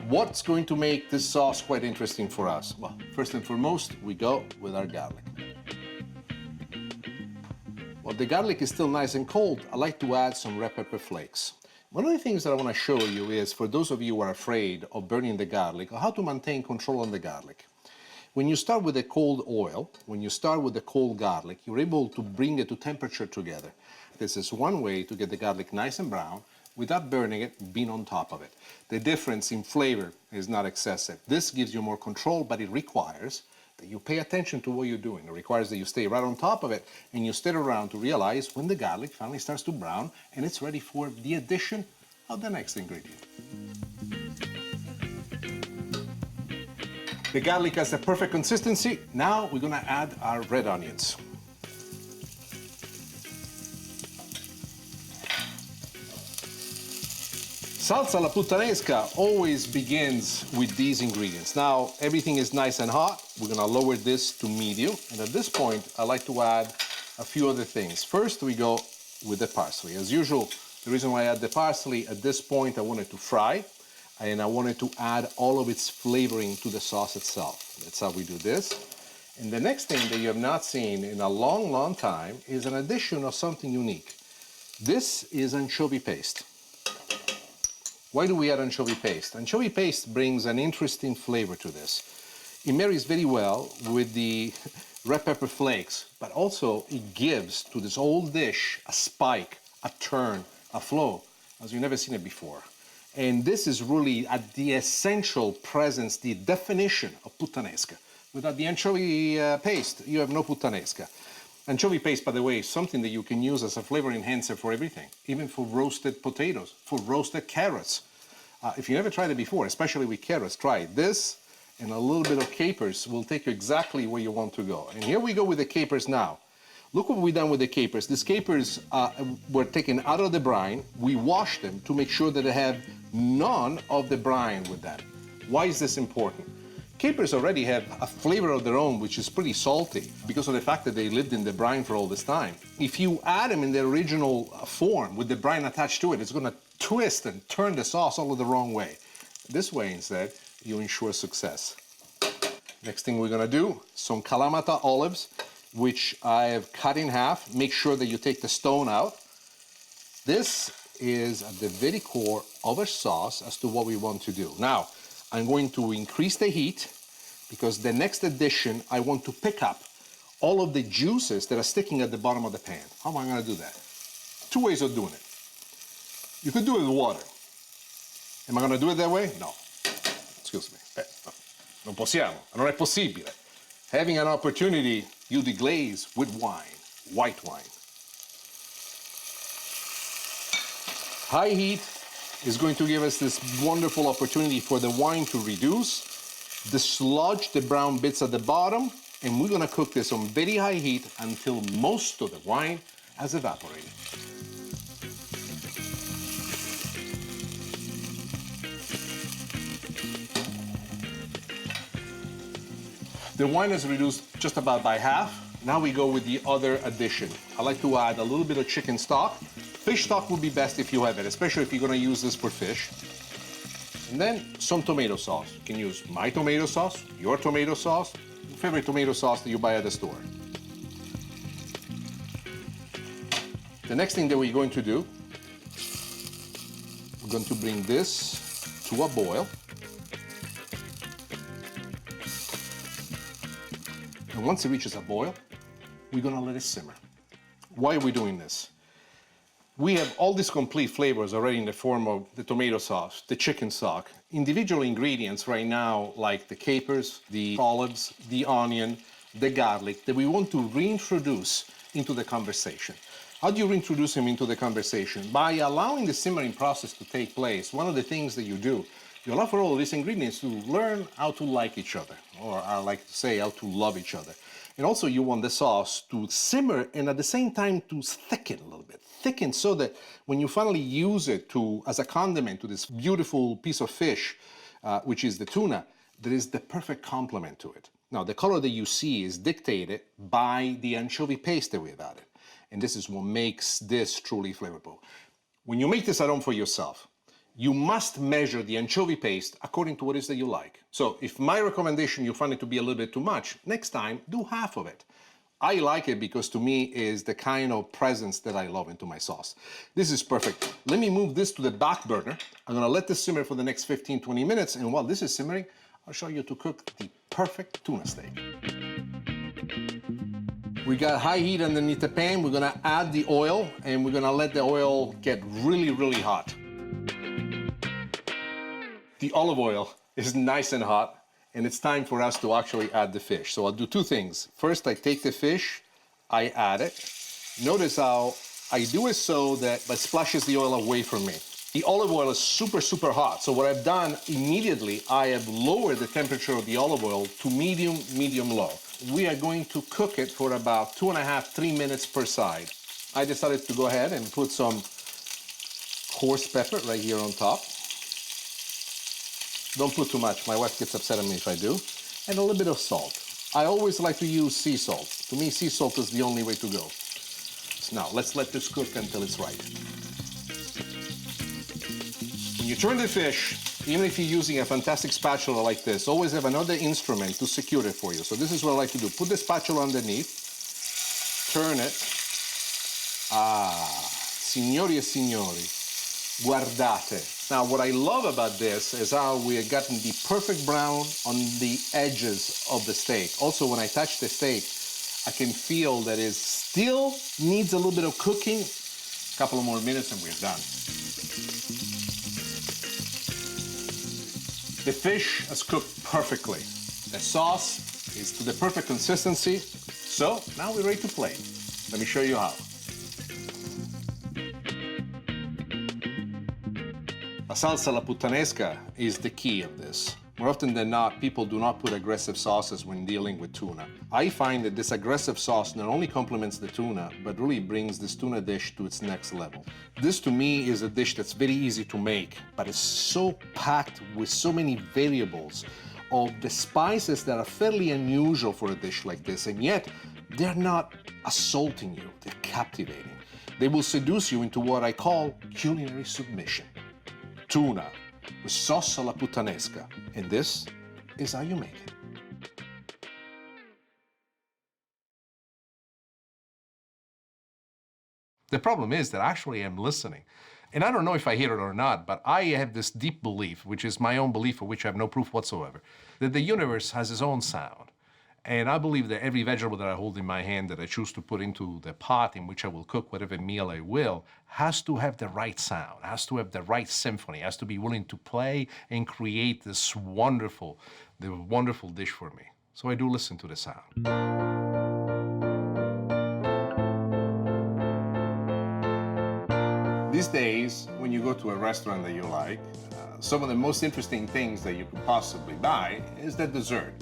What's going to make this sauce quite interesting for us? Well, first and foremost, we go with our garlic. While the garlic is still nice and cold, I like to add some red pepper flakes. One of the things that I want to show you is, for those of you who are afraid of burning the garlic, how to maintain control on the garlic. When you start with a cold oil, when you start with the cold garlic, you're able to bring it to temperature together. This is one way to get the garlic nice and brown without burning it, being on top of it. The difference in flavor is not excessive. This gives you more control, but it requires that you pay attention to what you're doing. It requires that you stay right on top of it and you stay around to realize when the garlic finally starts to brown and it's ready for the addition of the next ingredient. The garlic has the perfect consistency. Now we're gonna add our red onions. Salsa alla puttanesca always begins with these ingredients. Now everything is nice and hot. We're gonna lower this to medium. And at this point, I like to add a few other things. First, we go with the parsley. As usual, the reason why I add the parsley at this point, I want it to fry. And I wanted to add all of its flavoring to the sauce itself. That's how we do this. And the next thing that you have not seen in a long, long time is an addition of something unique. This is anchovy paste. Why do we add anchovy paste? Anchovy paste brings an interesting flavor to this. It marries very well with the red pepper flakes, but also it gives to this whole dish a spike, a turn, a flow, as you've never seen it before. And this is really at the essential presence, the definition of puttanesca. Without the anchovy paste, you have no puttanesca. Anchovy paste, by the way, is something that you can use as a flavor enhancer for everything, even for roasted potatoes, for roasted carrots. If you never tried it before, especially with carrots, try it. This and a little bit of capers will take you exactly where you want to go. And here we go with the capers now. Look what we've done with the capers. These capers were taken out of the brine. We washed them to make sure that they have none of the brine with them. Why is this important? Capers already have a flavor of their own, which is pretty salty because of the fact that they lived in the brine for all this time. If you add them in their original form with the brine attached to it, it's going to twist and turn the sauce all the wrong way. This way, instead, you ensure success. Next thing we're going to do, some Kalamata olives, which I have cut in half. Make sure that you take the stone out. This is at the very core of our sauce as to what we want to do. Now, I'm going to increase the heat because the next addition, I want to pick up all of the juices that are sticking at the bottom of the pan. How am I going to do that? Two ways of doing it. You could do it with water. Am I going to do it that way? No. Excuse me. No. Non possiamo. Non è possibile. Having an opportunity, you deglaze with wine, white wine. High heat is going to give us this wonderful opportunity for the wine to reduce, dislodge the brown bits at the bottom, and we're going to cook this on very high heat until most of the wine has evaporated. The wine is reduced just about by half. Now we go with the other addition. I like to add a little bit of chicken stock. Fish stock would be best if you have it, especially if you're gonna use this for fish. And then some tomato sauce. You can use my tomato sauce, your tomato sauce, your favorite tomato sauce that you buy at the store. The next thing that we're going to do, we're going to bring this to a boil. And once it reaches a boil, we're gonna let it simmer. Why are we doing this? We have all these complete flavors already in the form of the tomato sauce, the chicken stock, individual ingredients right now like the capers, the olives, the onion, the garlic that we want to reintroduce into the conversation. How do you reintroduce them into the conversation? By allowing the simmering process to take place. One of the things that you do, you allow for all of these ingredients to learn how to like each other, or I like to say how to love each other. And also you want the sauce to simmer and at the same time to thicken a little bit. Thicken so that when you finally use it as a condiment to this beautiful piece of fish, which is the tuna, there is the perfect complement to it. Now the color that you see is dictated by the anchovy paste that we've added. And this is what makes this truly flavorful. When you make this at home for yourself, you must measure the anchovy paste according to what it is that you like. So if my recommendation, you find it to be a little bit too much, next time, do half of it. I like it because to me is the kind of presence that I love into my sauce. This is perfect. Let me move this to the back burner. I'm gonna let this simmer for the next 15-20 minutes, and while this is simmering, I'll show you to cook the perfect tuna steak. We got high heat underneath the pan. We're gonna add the oil, and we're gonna let the oil get really, really hot. The olive oil is nice and hot, and it's time for us to actually add the fish. So I'll do two things. First, I take the fish, I add it. Notice how I do it so that it splashes the oil away from me. The olive oil is super, super hot. So what I've done immediately, I have lowered the temperature of the olive oil to medium, medium-low. We are going to cook it for about 2.5–3 minutes per side. I decided to go ahead and put some horse pepper right here on top. Don't put too much, my wife gets upset at me if I do. And a little bit of salt. I always like to use sea salt. To me, sea salt is the only way to go. So now, let's let this cook until it's right. When you turn the fish, even if you're using a fantastic spatula like this, always have another instrument to secure it for you. So this is what I like to do. Put the spatula underneath, turn it. Ah, signori e signori, guardate. Now, what I love about this is how we have gotten the perfect brown on the edges of the steak. Also, when I touch the steak, I can feel that it still needs a little bit of cooking. A couple of more minutes and we're done. The fish has cooked perfectly. The sauce is to the perfect consistency. So, now we're ready to plate. Let me show you how. La salsa alla puttanesca is the key of this. More often than not, people do not put aggressive sauces when dealing with tuna. I find that this aggressive sauce not only complements the tuna, but really brings this tuna dish to its next level. This to me is a dish that's very easy to make, but it's so packed with so many variables of the spices that are fairly unusual for a dish like this, and yet they're not assaulting you, they're captivating. They will seduce you into what I call culinary submission. Tuna with sauce alla puttanesca, and this is how you make it. The problem is that actually I'm listening. And I don't know if I hear it or not, but I have this deep belief, which is my own belief for which I have no proof whatsoever, that the universe has its own sound. And I believe that every vegetable that I hold in my hand that I choose to put into the pot in which I will cook whatever meal I will has to have the right sound, has to have the right symphony, has to be willing to play and create this wonderful dish for me. So I do listen to the sound. These days, when you go to a restaurant that you like, some of the most interesting things that you could possibly buy is the dessert.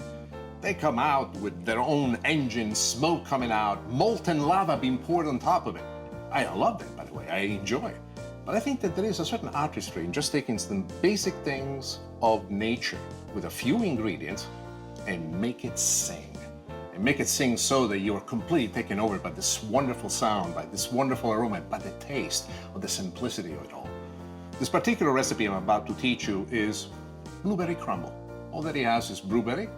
They come out with their own engine, smoke coming out, molten lava being poured on top of it. I love that, by the way. I enjoy it. But I think that there is a certain artistry in just taking some basic things of nature with a few ingredients and make it sing. And make it sing so that you are completely taken over by this wonderful sound, by this wonderful aroma, by the taste, or the simplicity of it all. This particular recipe I'm about to teach you is blueberry crumble. All that it has is blueberry,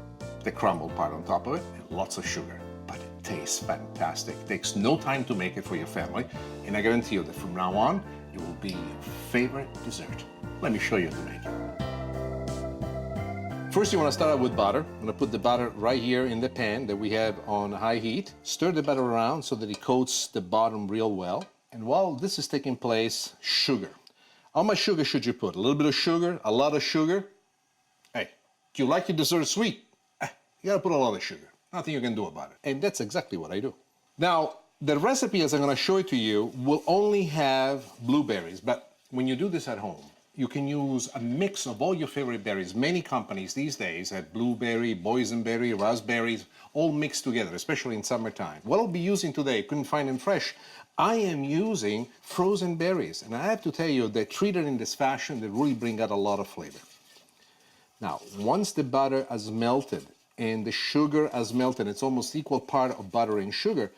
the crumble part on top of it, and lots of sugar. But it tastes fantastic. It takes no time to make it for your family, and I guarantee you that from now on, it will be your favorite dessert. Let me show you how to make it. First, you want to start out with butter. I'm going to put the butter right here in the pan that we have on high heat. Stir the butter around so that it coats the bottom real well. And while this is taking place, sugar. How much sugar should you put? A little bit of sugar? A lot of sugar? Hey, do you like your dessert sweet? You got to put a lot of sugar. Nothing you can do about it. And that's exactly what I do. Now, the recipe, as I'm going to show it to you, will only have blueberries. But when you do this at home, you can use a mix of all your favorite berries. Many companies these days have blueberry, boysenberry, raspberries, all mixed together, especially in summertime. What I'll be using today, couldn't find them fresh, I am using frozen berries. And I have to tell you that treated in this fashion, they really bring out a lot of flavor. Now, once the butter has melted and the sugar has melted, it's almost equal part of butter and sugar,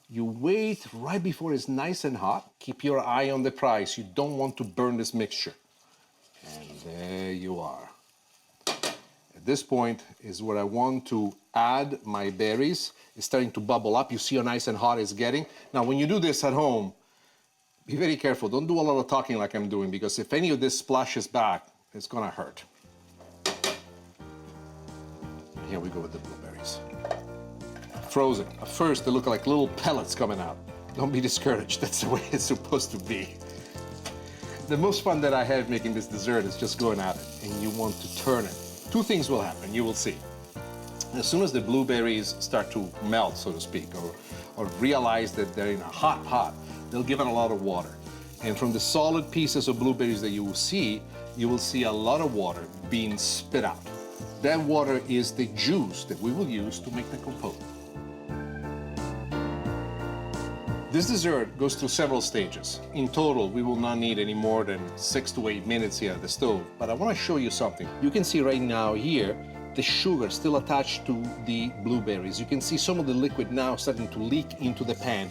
you wait right before it's nice and hot. Keep your eye on the price. You don't want to burn this mixture. And there you are. At this point is where I want to add my berries. It's starting to bubble up. You see how nice and hot it's getting. Now, when you do this at home, be very careful. Don't do a lot of talking like I'm doing, because if any of this splashes back, it's gonna hurt. Here we go with the blueberries. Frozen. At first, they look like little pellets coming out. Don't be discouraged. That's the way it's supposed to be. The most fun that I have making this dessert is just going at it, and you want to turn it. Two things will happen, you will see. As soon as the blueberries start to melt, so to speak, or realize that they're in a hot pot, they'll give it a lot of water. And from the solid pieces of blueberries that you will see a lot of water being spit out. That water is the juice that we will use to make the compote. This dessert goes through several stages. In total, we will not need any more than 6 to 8 minutes here at the stove, but I want to show you something. You can see right now here, the sugar still attached to the blueberries. You can see some of the liquid now starting to leak into the pan.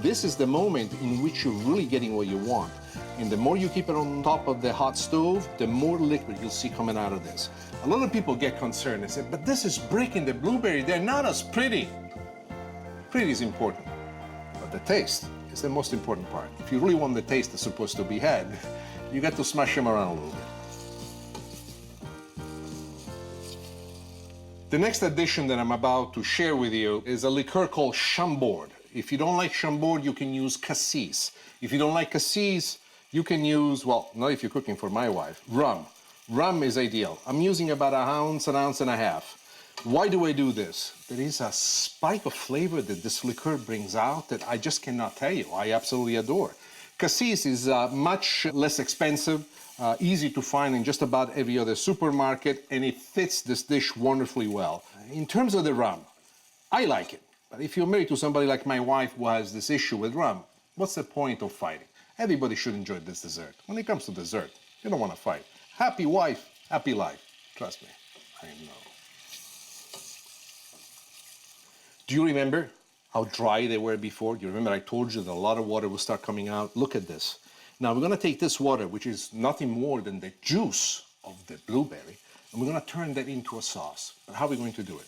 This is the moment in which you're really getting what you want. And the more you keep it on top of the hot stove, the more liquid you'll see coming out of this. A lot of people get concerned and say, but this is breaking the blueberry. They're not as pretty. Pretty is important. But the taste is the most important part. If you really want the taste that's supposed to be had, you got to smash them around a little bit. The next addition that I'm about to share with you is a liqueur called Chambord. If you don't like Chambord, you can use cassis. If you don't like cassis, you can use, well, not if you're cooking for my wife, rum. Rum is ideal. I'm using about an ounce and a half. Why do I do this? There is a spike of flavor that this liqueur brings out that I just cannot tell you. I absolutely adore. Cassis is much less expensive, easy to find in just about every other supermarket, and it fits this dish wonderfully well. In terms of the rum, I like it. But if you're married to somebody like my wife who has this issue with rum, what's the point of fighting? Everybody should enjoy this dessert. When it comes to dessert, you don't want to fight. Happy wife, happy life. Trust me, I know. Do you remember how dry they were before? Do you remember I told you that a lot of water will start coming out? Look at this. Now we're gonna take this water, which is nothing more than the juice of the blueberry, and we're gonna turn that into a sauce. But how are we going to do it?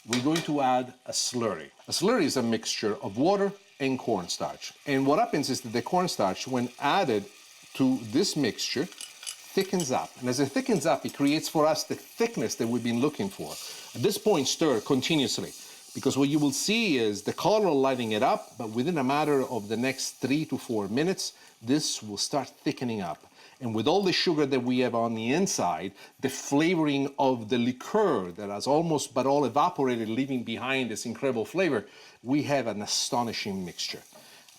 We're going to add a slurry. A slurry is a mixture of water and cornstarch. And what happens is that the cornstarch, when added to this mixture, thickens up. And as it thickens up, it creates for us the thickness that we've been looking for. At this point, stir continuously, because what you will see is the color lighting it up, but within a matter of the next 3 to 4 minutes, this will start thickening up. And with all the sugar that we have on the inside, the flavoring of the liqueur that has almost but all evaporated, leaving behind this incredible flavor, we have an astonishing mixture.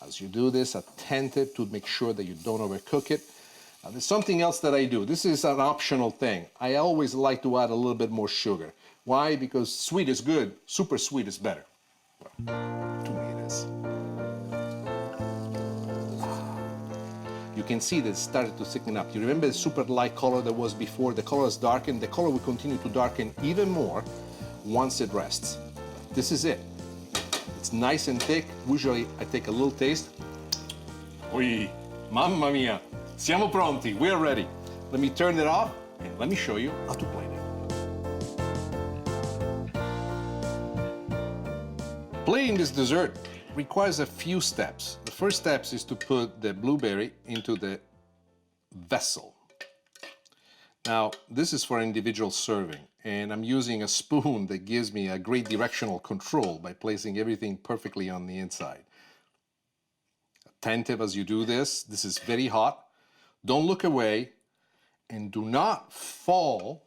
As you do this, attentive to make sure that you don't overcook it. There's something else that I do. This is an optional thing. I always like to add a little bit more sugar. Why? Because sweet is good, super sweet is better. Well, to me it is. You can see that it started to thicken up. You remember the super light color that was before? The color has darkened. The color will continue to darken even more once it rests. This is it. It's nice and thick. Usually I take a little taste. Oi, mamma mia. Siamo pronti, we're ready. Let me turn it off and let me show you how to plate it. Plating this dessert requires a few steps. The first step is to put the blueberry into the vessel. Now, this is for individual serving, and I'm using a spoon that gives me a great directional control by placing everything perfectly on the inside. Attentive as you do this. This is very hot. Don't look away, and do not fall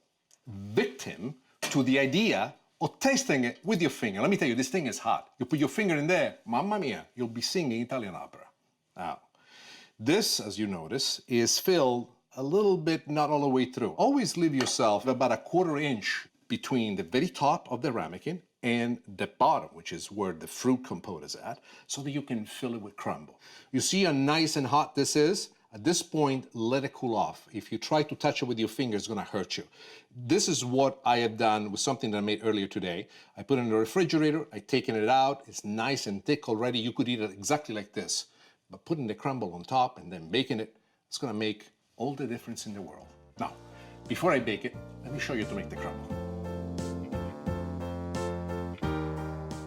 victim to the idea of tasting it with your finger. Let me tell you, this thing is hot. You put your finger in there, mamma mia, you'll be singing Italian opera. Now, this, as you notice, is filled a little bit, not all the way through. Always leave yourself about a 1/4 inch between the very top of the ramekin and the bottom, which is where the fruit compote is at, so that you can fill it with crumble. You see how nice and hot this is? At this point, let it cool off. If you try to touch it with your finger, it's gonna hurt you. This is what I have done with something that I made earlier today. I put it in the refrigerator, I've taken it out, it's nice and thick already. You could eat it exactly like this. But putting the crumble on top and then baking it, it's gonna make all the difference in the world. Now, before I bake it, let me show you how to make the crumble.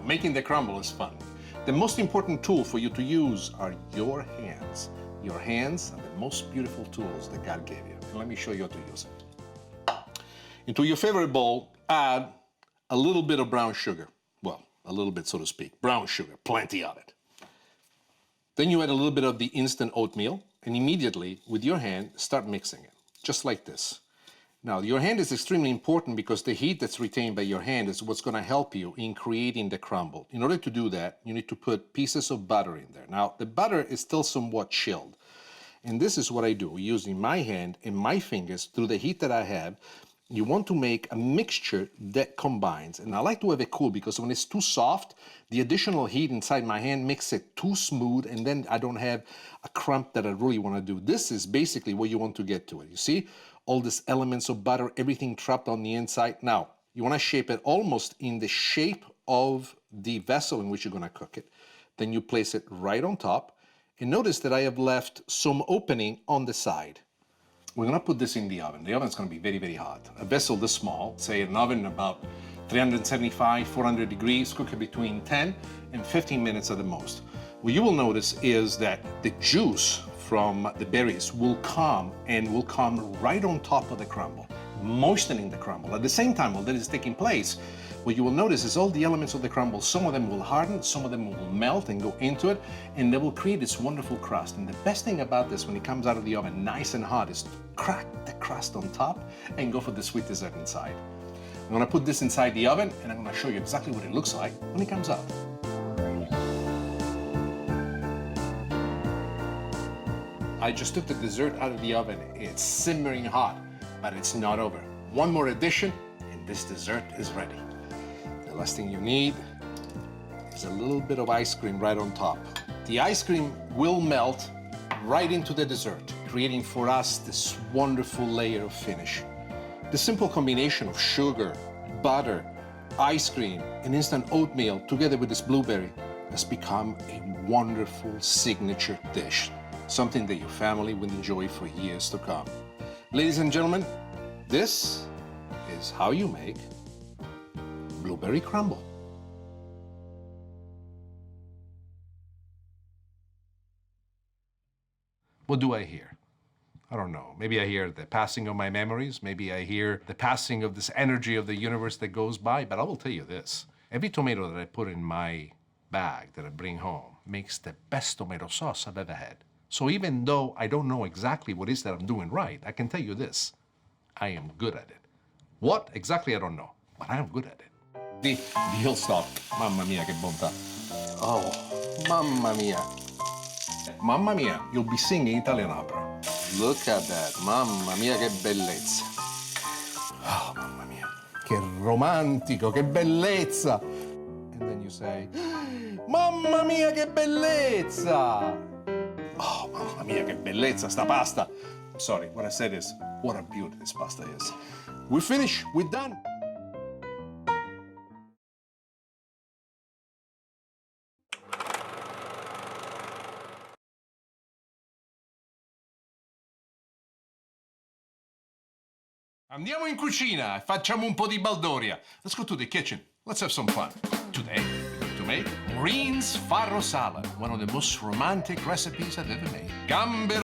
Making the crumble is fun. The most important tool for you to use are your hands. Your hands are the most beautiful tools that God gave you. And let me show you how to use it. Into your favorite bowl, add a little bit of brown sugar. Well, a little bit, so to speak. Brown sugar, plenty of it. Then you add a little bit of the instant oatmeal, and immediately, with your hand, start mixing it, just like this. Now, your hand is extremely important because the heat that's retained by your hand is what's going to help you in creating the crumble. In order to do that, you need to put pieces of butter in there. Now, the butter is still somewhat chilled, and this is what I do. Using my hand and my fingers through the heat that I have, you want to make a mixture that combines. And I like to have it cool because when it's too soft, the additional heat inside my hand makes it too smooth, and then I don't have a crumb that I really want to do. This is basically what you want to get to it. You see? All these elements of butter, everything trapped on the inside. Now, you want to shape it almost in the shape of the vessel in which you're going to cook it. Then you place it right on top. And notice that I have left some opening on the side. We're going to put this in the oven. The oven's going to be very, very hot. A vessel this small, say an oven about 375, 400 degrees, cook it between 10 and 15 minutes at the most. What you will notice is that the juice from the berries will come right on top of the crumble, moistening the crumble. At the same time, while that is taking place, what you will notice is all the elements of the crumble, some of them will harden, some of them will melt and go into it, and they will create this wonderful crust. And the best thing about this, when it comes out of the oven nice and hot, is to crack the crust on top and go for the sweet dessert inside. I'm gonna put this inside the oven, and I'm gonna show you exactly what it looks like when it comes out. I just took the dessert out of the oven. It's simmering hot, but it's not over. One more addition, and this dessert is ready. The last thing you need is a little bit of ice cream right on top. The ice cream will melt right into the dessert, creating for us this wonderful layer of finish. The simple combination of sugar, butter, ice cream, and instant oatmeal together with this blueberry has become a wonderful signature dish, something that your family will enjoy for years to come. Ladies and gentlemen, this is how you make blueberry crumble. What do I hear? I don't know. Maybe I hear the passing of my memories. Maybe I hear the passing of this energy of the universe that goes by. But I will tell you this. Every tomato that I put in my bag that I bring home makes the best tomato sauce I've ever had. So even though I don't know exactly what it is that I'm doing right, I can tell you this. I am good at it. What exactly, I don't know. But I am good at it. The heel stop. Mamma mia, che bontà. Oh, mamma mia. Mamma mia, you'll be singing Italian opera. Look at that. Mamma mia, che bellezza. Oh, mamma mia. Che romantico, che bellezza. And then you say, mamma mia, che bellezza. Oh, mamma mia, che bellezza, sta pasta. Sorry, what I said is, what a beauty this pasta is. We're finished. We're done. Andiamo in cucina e facciamo un po' di baldoria. Let's go to the kitchen. Let's have some fun. Today, we're going to make Maureen's farro salad, one of the most romantic recipes I've ever made. Gambe